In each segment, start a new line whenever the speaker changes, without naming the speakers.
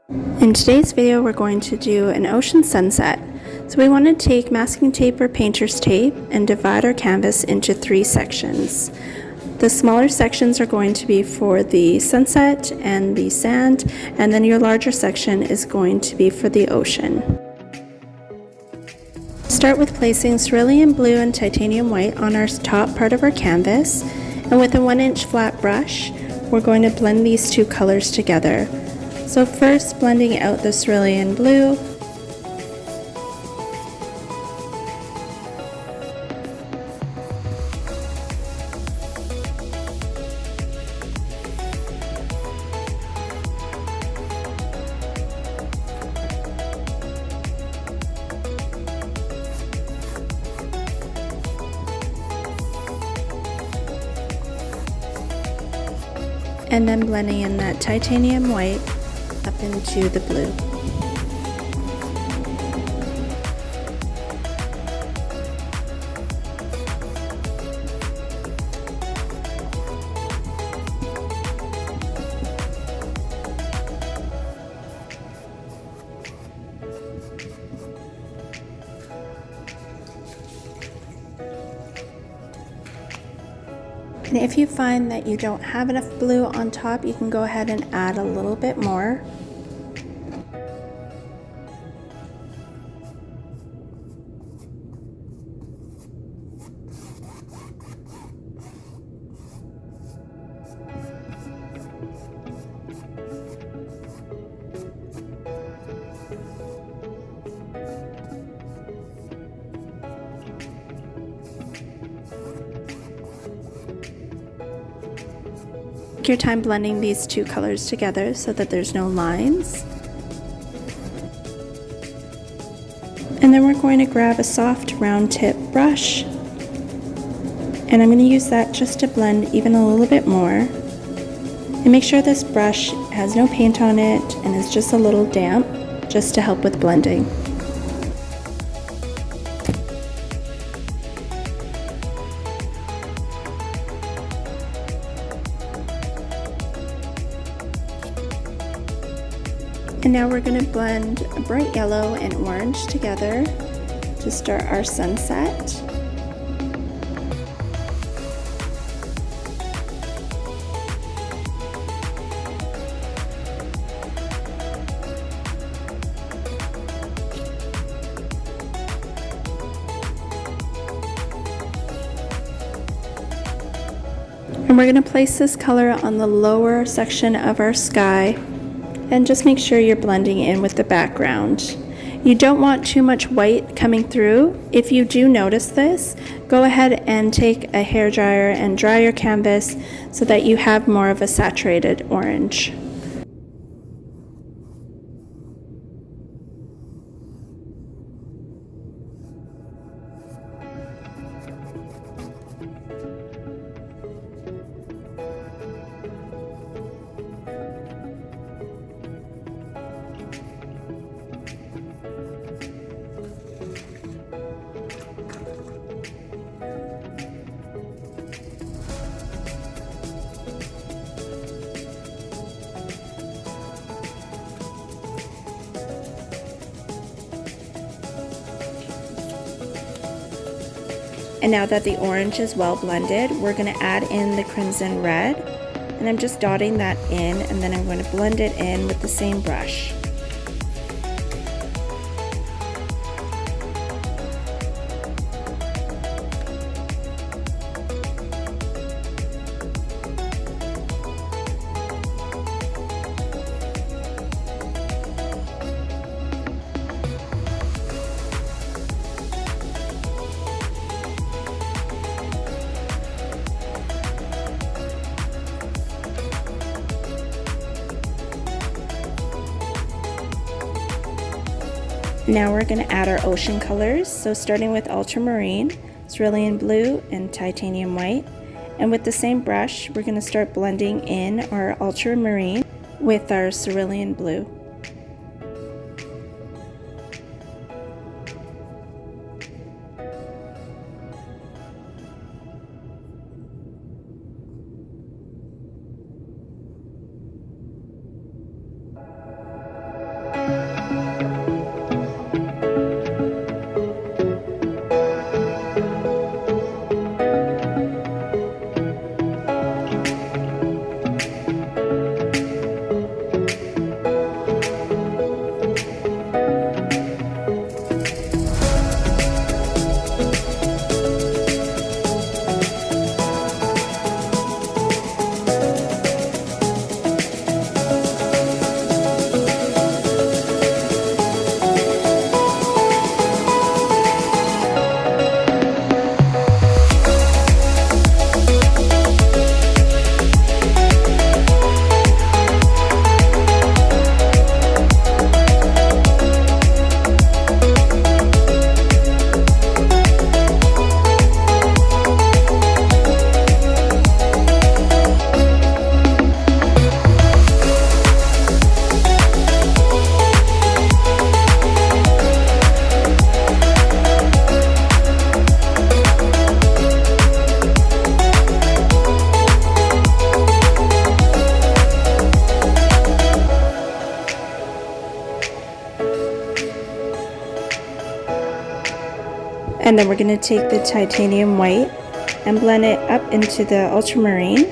In today's video, we're going to do an ocean sunset. So we want to take masking tape or painter's tape and divide our canvas into 3 sections. The smaller sections are going to be for the sunset and the sand, and then your larger section is going to be for the ocean. Start with placing cerulean blue and titanium white on our top part of our canvas, and with a 1-inch flat brush, we're going to blend these 2 colors together. So first, blending out the cerulean blue, and then blending in that titanium white up into the blue. And if you find that you don't have enough blue on top, you can go ahead and add a little bit more. Take your time blending these 2 colors together so that there's no lines. And then we're going to grab a soft round tip brush, and I'm going to use that just to blend even a little bit more. And make sure this brush has no paint on it and is just a little damp, just to help with blending. And now we're going to blend a bright yellow and orange together to start our sunset. And we're going to place this color on the lower section of our sky. And just make sure you're blending in with the background. You don't want too much white coming through. If you do notice this, go ahead and take a hairdryer and dry your canvas so that you have more of a saturated orange. And now that the orange is well blended, we're going to add in the crimson red, and I'm just dotting that in, and then I'm going to blend it in with the same brush. Now we're going to add our ocean colors, so starting with Ultramarine, Cerulean Blue, and Titanium White. And with the same brush, we're going to start blending in our Ultramarine with our Cerulean Blue. And then we're going to take the titanium white and blend it up into the ultramarine.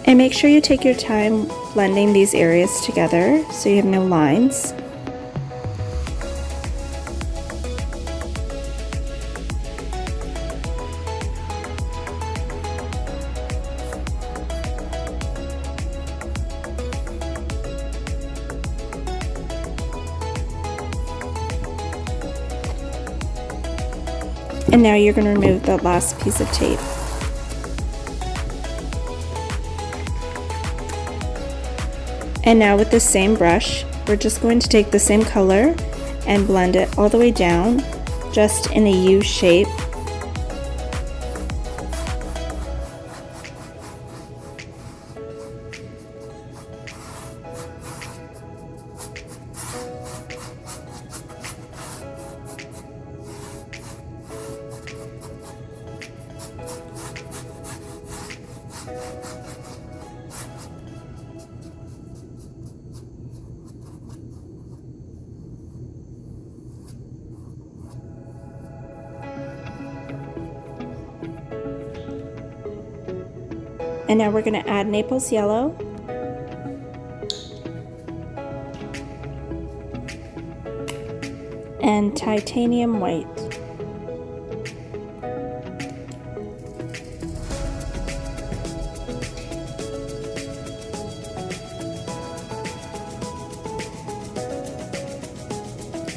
And make sure you take your time blending these areas together so you have no lines. And now you're going to remove the last piece of tape. And now with the same brush, we're just going to take the same color and blend it all the way down, just in a U shape. And now we're going to add Naples Yellow. And titanium white.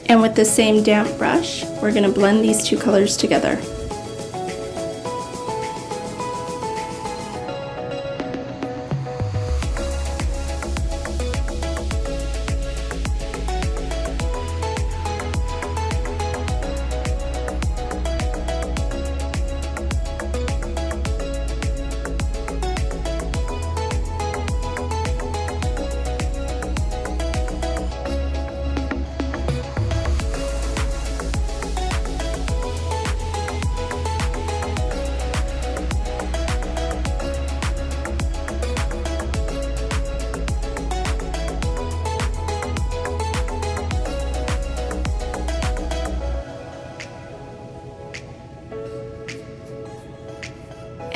And with the same damp brush, we're going to blend these two colors together.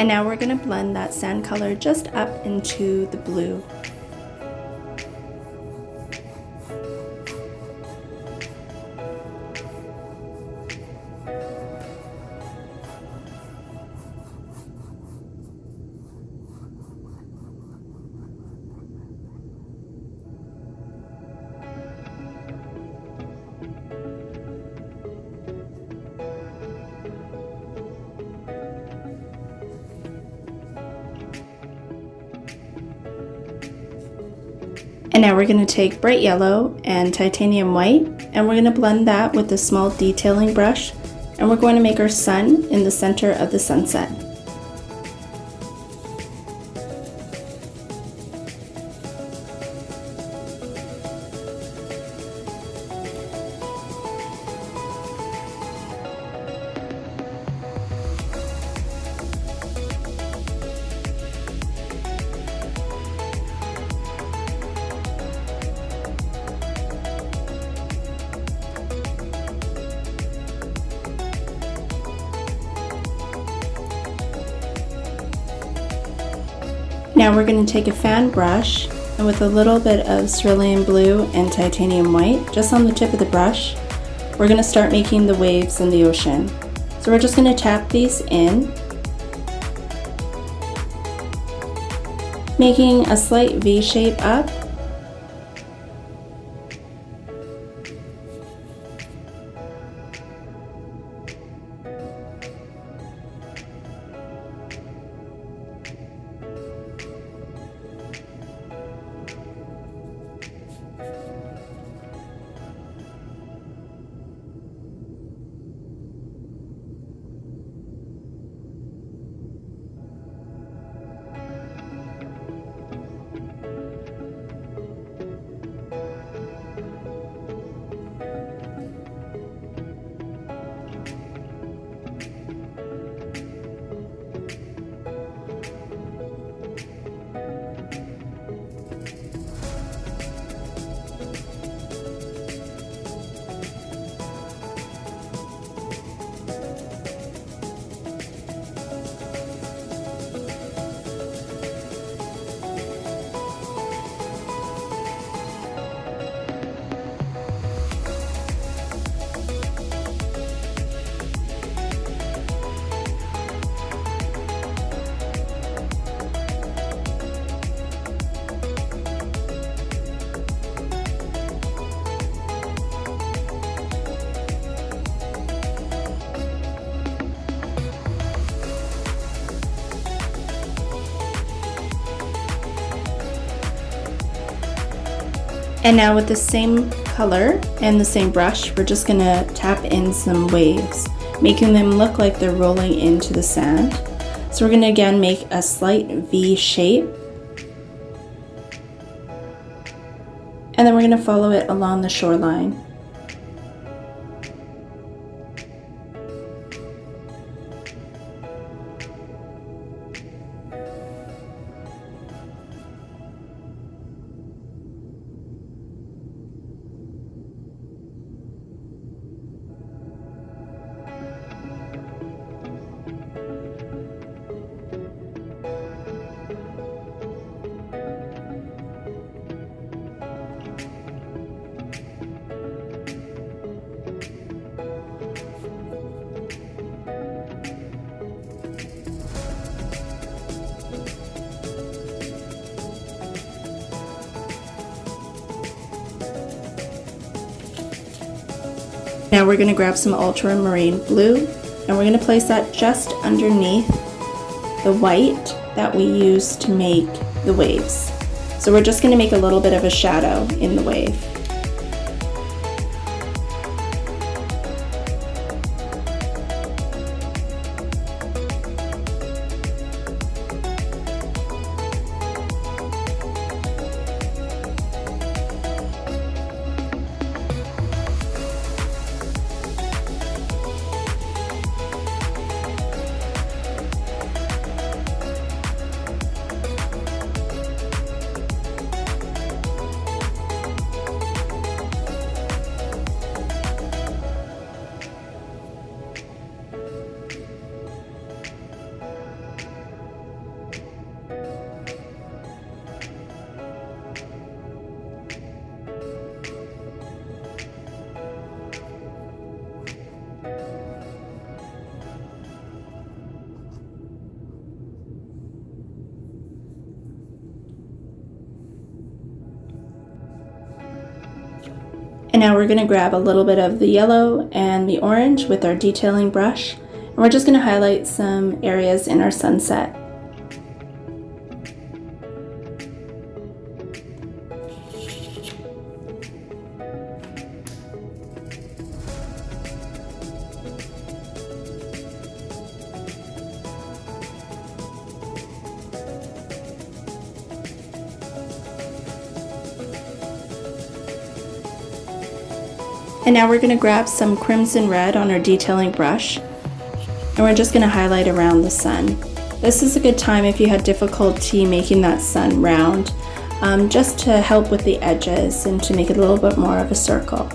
And now we're going to blend that sand color just up into the blue. And now we're going to take bright yellow and titanium white, and we're going to blend that with a small detailing brush, and we're going to make our sun in the center of the sunset. Now we're going to take a fan brush, and with a little bit of cerulean blue and titanium white just on the tip of the brush, we're going to start making the waves in the ocean. So we're just going to tap these in, making a slight V shape up. And now with the same color and the same brush, we're just gonna tap in some waves, making them look like they're rolling into the sand. So we're gonna again make a slight V shape. And then we're gonna follow it along the shoreline. Now we're going to grab some Ultramarine Blue and we're going to place that just underneath the white that we used to make the waves. So we're just going to make a little bit of a shadow in the wave. And now we're going to grab a little bit of the yellow and the orange with our detailing brush, and we're just going to highlight some areas in our sunset. And now we're going to grab some crimson red on our detailing brush, and we're just going to highlight around the sun. This is a good time if you had difficulty making that sun round, just to help with the edges and to make it a little bit more of a circle.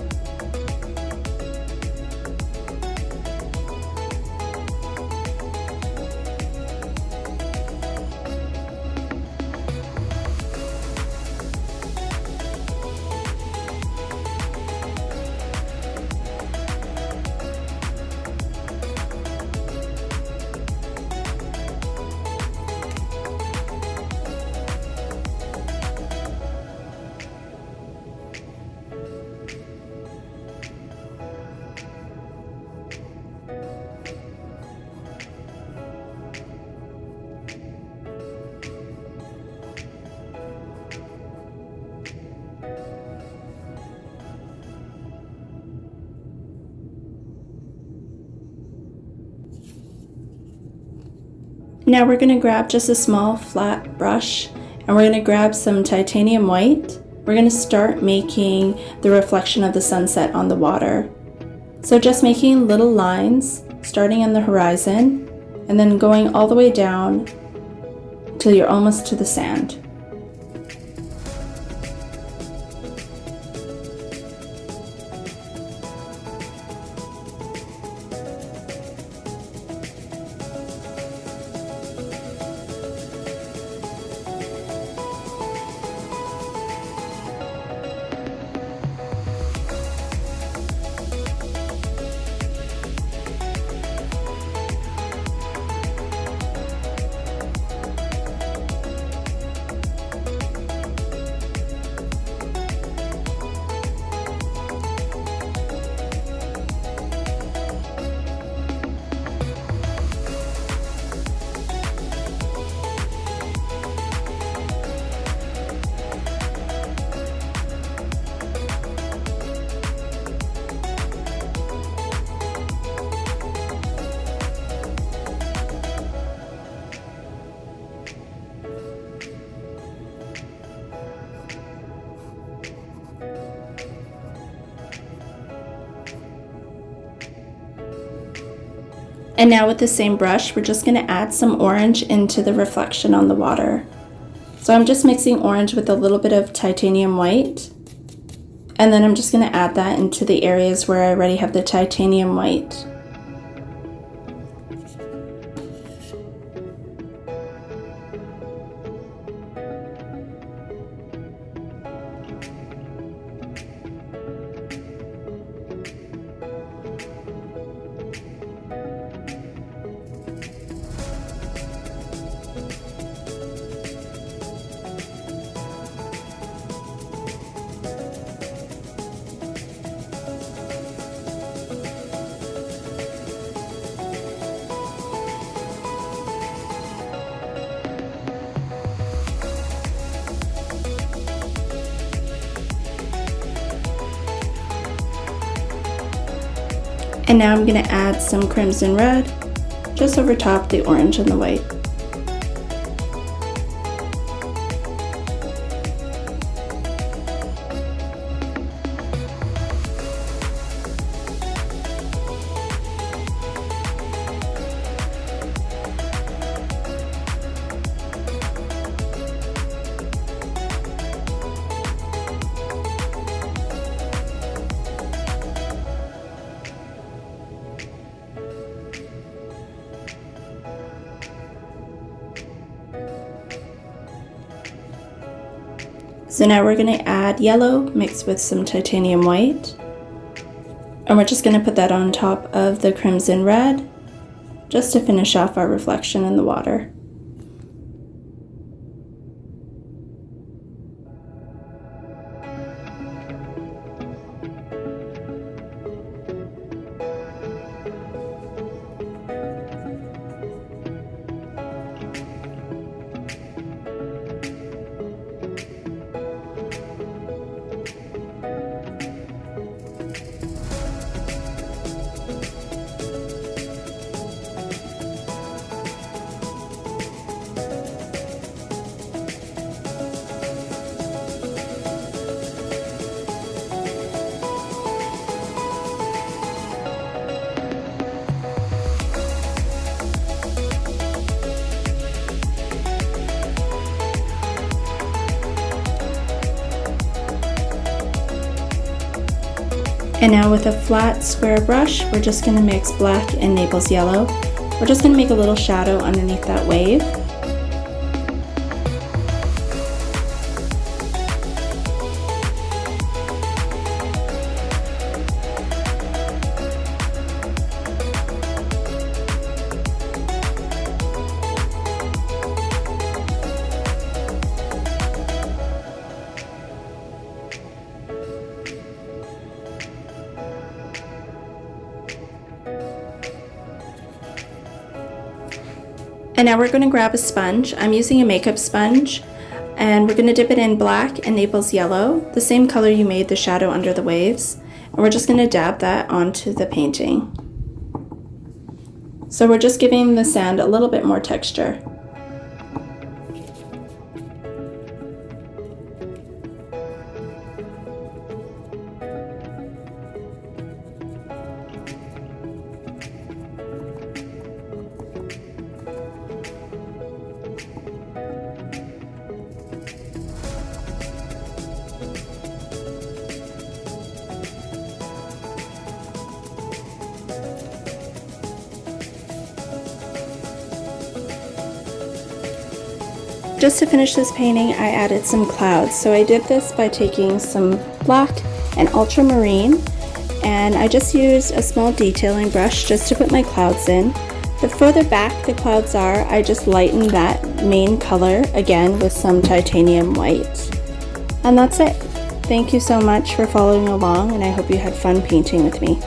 Now we're going to grab just a small flat brush and we're going to grab some titanium white. We're going to start making the reflection of the sunset on the water. So just making little lines starting on the horizon and then going all the way down till you're almost to the sand. And now with the same brush, we're just going to add some orange into the reflection on the water. So I'm just mixing orange with a little bit of titanium white. And then I'm just going to add that into the areas where I already have the titanium white. And now I'm going to add some crimson red just over top the orange and the white. So now we're going to add yellow mixed with some titanium white. And we're just going to put that on top of the crimson red just to finish off our reflection in the water. And now with a flat square brush, we're just going to mix black and Naples Yellow. We're just going to make a little shadow underneath that wave. And now we're going to grab a sponge. I'm using a makeup sponge, and we're going to dip it in black and Naples Yellow, the same color you made the shadow under the waves. And we're just going to dab that onto the painting. So we're just giving the sand a little bit more texture. Just to finish this painting, I added some clouds. So I did this by taking some black and ultramarine, and I just used a small detailing brush just to put my clouds in. The further back the clouds are, I just lightened that main color again with some titanium white. And that's it. Thank you so much for following along, and I hope you had fun painting with me.